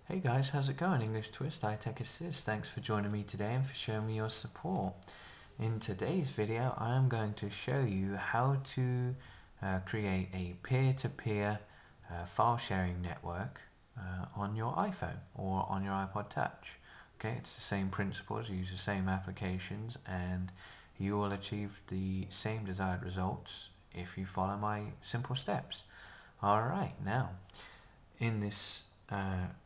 Hey guys, how's it going? Englishtwist, iTech Assist. Thanks for joining me today and for showing me your support. In today's video, I am going to show you how to create a peer-to-peer file sharing network on your iPhone or on your iPod Touch. Okay, it's the same principles, use the same applications, and you will achieve the same desired results if you follow my simple steps. Alright, now, in this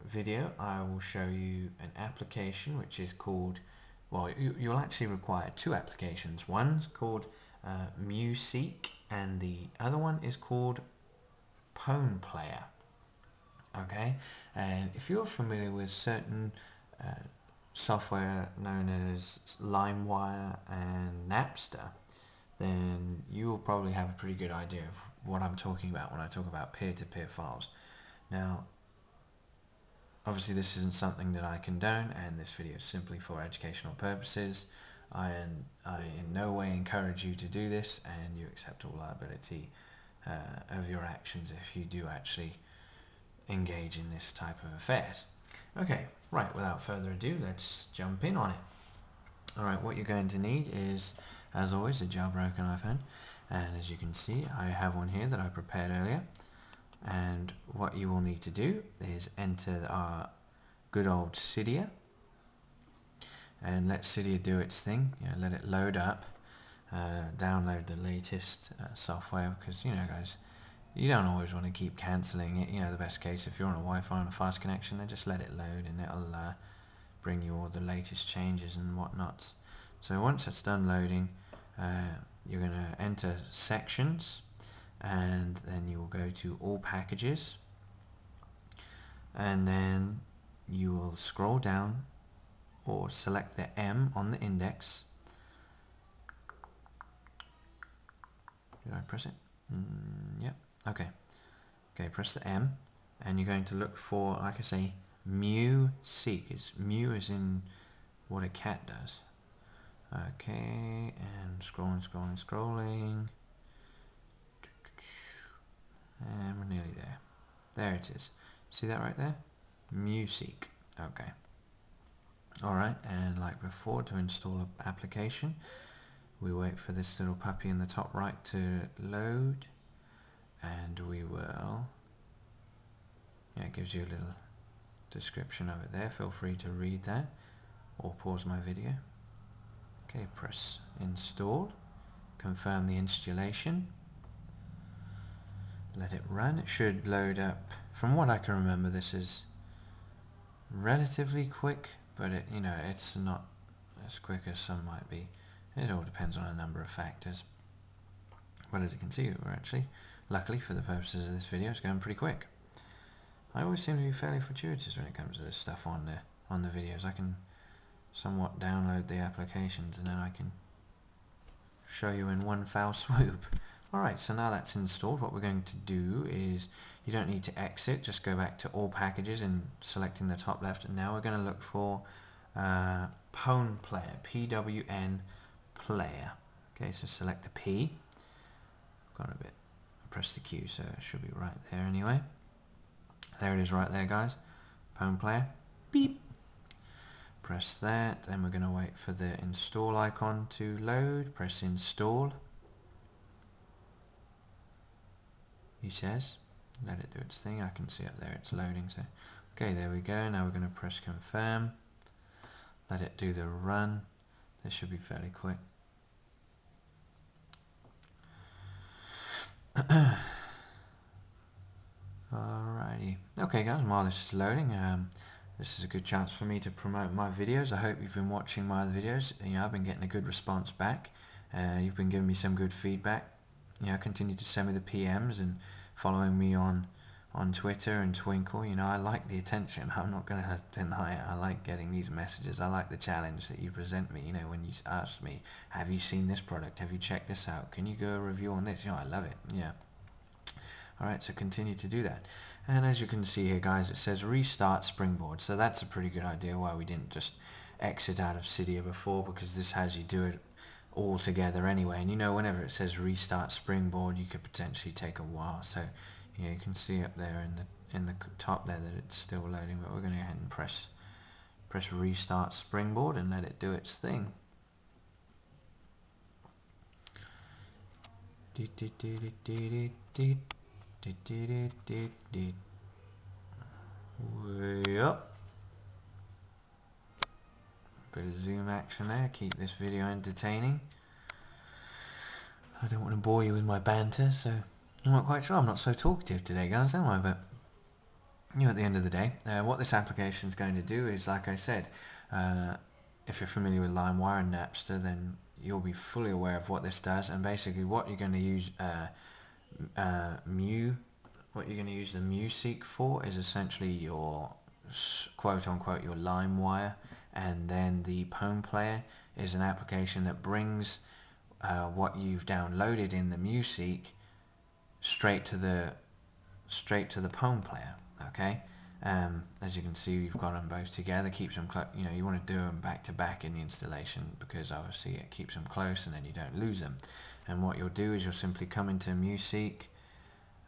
video I will show you an application which is called, well, you'll actually require two applications. One's called Museek and the other one is called PwnPlayer. Okay, and if you're familiar with certain software known as LimeWire and Napster, then you will probably have a pretty good idea of what I'm talking about when I talk about peer-to-peer files. Now, obviously this isn't something that I condone, and this video is simply for educational purposes. I in no way encourage you to do this, and you accept all liability of your actions if you do actually engage in this type of affairs. Okay, right, without further ado, let's jump in on it. Alright, what you're going to need is, as always, a jailbroken iPhone, and as you can see, I have one here that I prepared earlier. And what you will need to do is enter our good old Cydia and let Cydia do its thing. Let it load up, download the latest software, because guys, you don't always want to keep cancelling it. The best case, if you're on a Wi-Fi on a fast connection, then just let it load and it'll bring you all the latest changes and whatnots. So once it's done loading, you're going to enter sections, and then you will go to all packages, and then you will scroll down or select the M on the index. Did I press it? Yep. Okay, press the M, and you're going to look for, like I say, Museek. It's Mew as in what a cat does. Okay, and scrolling, and we're nearly there. There it is. See that right there? Museek. Okay. Alright, and like before, to install an application, we wait for this little puppy in the top right to load, and we will, it gives you a little description of it there. Feel free to read that or pause my video. Okay, press install, confirm the installation, let it run. It should load up. From what I can remember, this is relatively quick, but it's not as quick as some might be. It all depends on a number of factors. But as you can see, we're actually, luckily for the purposes of this video, it's going pretty quick. I always seem to be fairly fortuitous when it comes to this stuff on the videos. I can somewhat download the applications and then I can show you in one foul swoop. Alright, so now that's installed, what we're going to do is, you don't need to exit, just go back to all packages and selecting the top left, and now we're going to look for PwnPlayer, P-W-N player. Okay, so select the P, got a bit, press the Q, so it should be right there anyway. There it is right there, guys, PwnPlayer, beep. Press that, and we're going to wait for the install icon to load. Press install. He says, let it do its thing. I can see up there it's loading. So, okay, there we go. Now we're going to press confirm. Let it do the run. This should be fairly quick. Alrighty. Okay, guys, while this is loading, this is a good chance for me to promote my videos. I hope you've been watching my videos. I've been getting a good response back. You've been giving me some good feedback. Continue to send me the PMs and following me on Twitter and Twinkle. I like the attention. I'm not going to deny it. I like getting these messages. I like the challenge that you present me. When you ask me, have you seen this product? Have you checked this out? Can you go a review on this? I love it. Yeah. Alright, so continue to do that. And as you can see here, guys, it says restart Springboard. So that's a pretty good idea why we didn't just exit out of Cydia before, because this has you do it all together anyway. And whenever it says restart Springboard, you could potentially take a while. So you can see up there in the top there that it's still loading, but we're going to go ahead and press restart Springboard and let it do its thing. Way up. Bit of zoom action there, keep this video entertaining. I don't want to bore you with my banter, so I'm not quite sure. I'm not so talkative today, guys, am I? But you know, at the end of the day, what this application is going to do is, like I said, if you're familiar with LimeWire and Napster, then you'll be fully aware of what this does. And basically, what you're going to use what you're going to use the Museek for is essentially your quote unquote your LimeWire, and then the PwnPlayer is an application that brings what you've downloaded in the Museek straight to the PwnPlayer. Okay, as you can see, you've got them both together. Keeps them you know, you want to do them back to back in the installation, because obviously it keeps them close and then you don't lose them. And what you'll do is you'll simply come into Museek.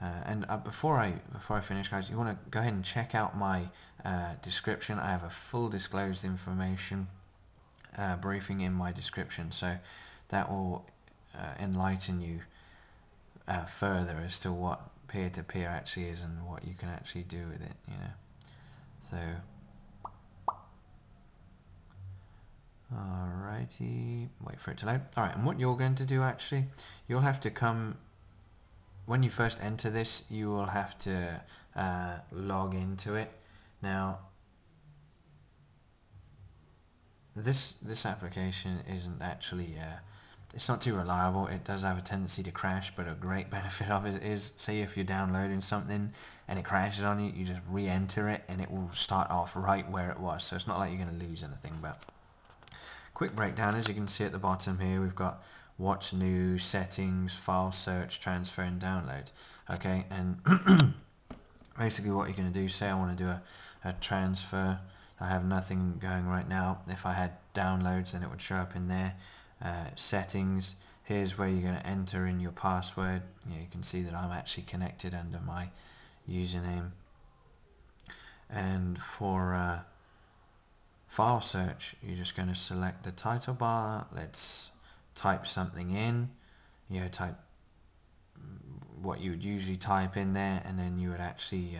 And before I finish, guys, you want to go ahead and check out my description. I have a full disclosed information briefing in my description, so that will enlighten you further as to what peer-to-peer actually is and what you can actually do with it, you know. So, alrighty, wait for it to load. Alright, and what you're going to do actually, you'll have to come, when you first enter this, you will have to log into it. Now, this application isn't actually it's not too reliable. It does have a tendency to crash, but a great benefit of it is, say if you're downloading something and it crashes on you, you just re-enter it and it will start off right where it was. So it's not like you're going to lose anything. But quick breakdown, as you can see at the bottom here, we've got what's new, settings, file search, transfer and download. Okay, and basically what you're going to do, say I want to do a transfer. I have nothing going right now. If I had downloads, then it would show up in there. Settings, here's where you're going to enter in your password. You can see that I'm actually connected under my username. And for file search, you're just going to select the title bar. Let's type something in. You know, type what you would usually type in there, and then you would actually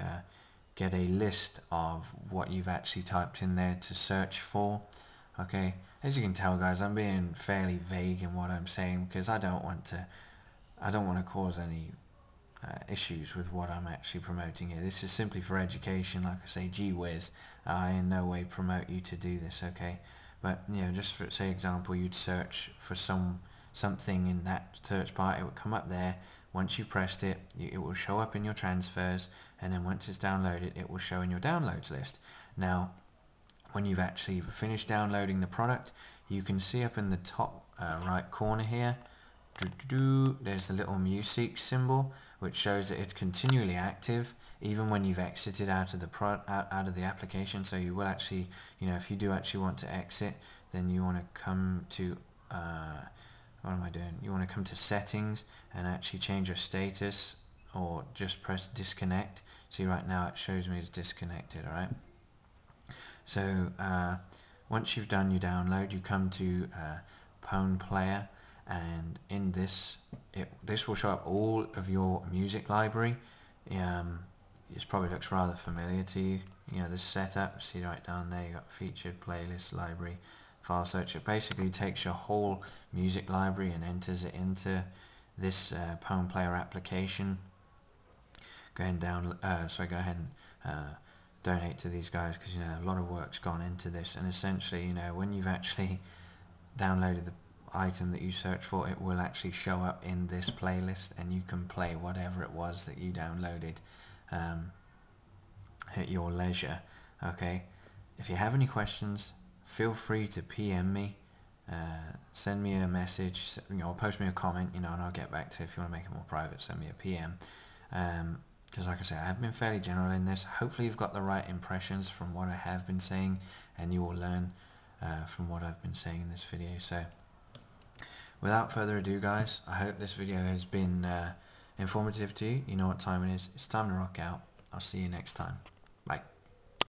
get a list of what you've actually typed in there to search for. Okay, as you can tell, guys, I'm being fairly vague in what I'm saying, because I don't want to cause any issues with what I'm actually promoting here. This is simply for education. Like I say, gee whiz, I in no way promote you to do this, okay? But you know, just for say example, you'd search for something in that search bar, it would come up there. Once you've pressed it, it will show up in your transfers, and then once it's downloaded, it will show in your downloads list. Now, when you've actually finished downloading the product, you can see up in the top right corner here, there's the little Museek symbol, which shows that it's continually active even when you've exited out of the application. So you will actually, you know, if you do actually want to exit, then you want to come to what am I doing? You want to come to settings and actually change your status, or just press disconnect. See, right now it shows me as disconnected. Alright, so once you've done your download, you come to PwnPlayer, and in this will show up all of your music library. This probably looks rather familiar to you. You know, the setup, see right down there, you got featured, playlist, library, file search. It basically takes your whole music library and enters it into this PwnPlayer application. Go ahead and donate to these guys, because you know a lot of work's gone into this. And essentially, you know, when you've actually downloaded the item that you search for, it will actually show up in this playlist, and you can play whatever it was that you downloaded at your leisure. Okay, if you have any questions, feel free to PM me, send me a message, you know, or post me a comment, you know, and I'll get back to it. If you want to make it more private, send me a PM. Because like I say, I have been fairly general in this. Hopefully you've got the right impressions from what I have been saying, and you will learn from what I've been saying in this video. So without further ado, guys, I hope this video has been informative to you. You know what time it is. It's time to rock out. I'll see you next time. Bye.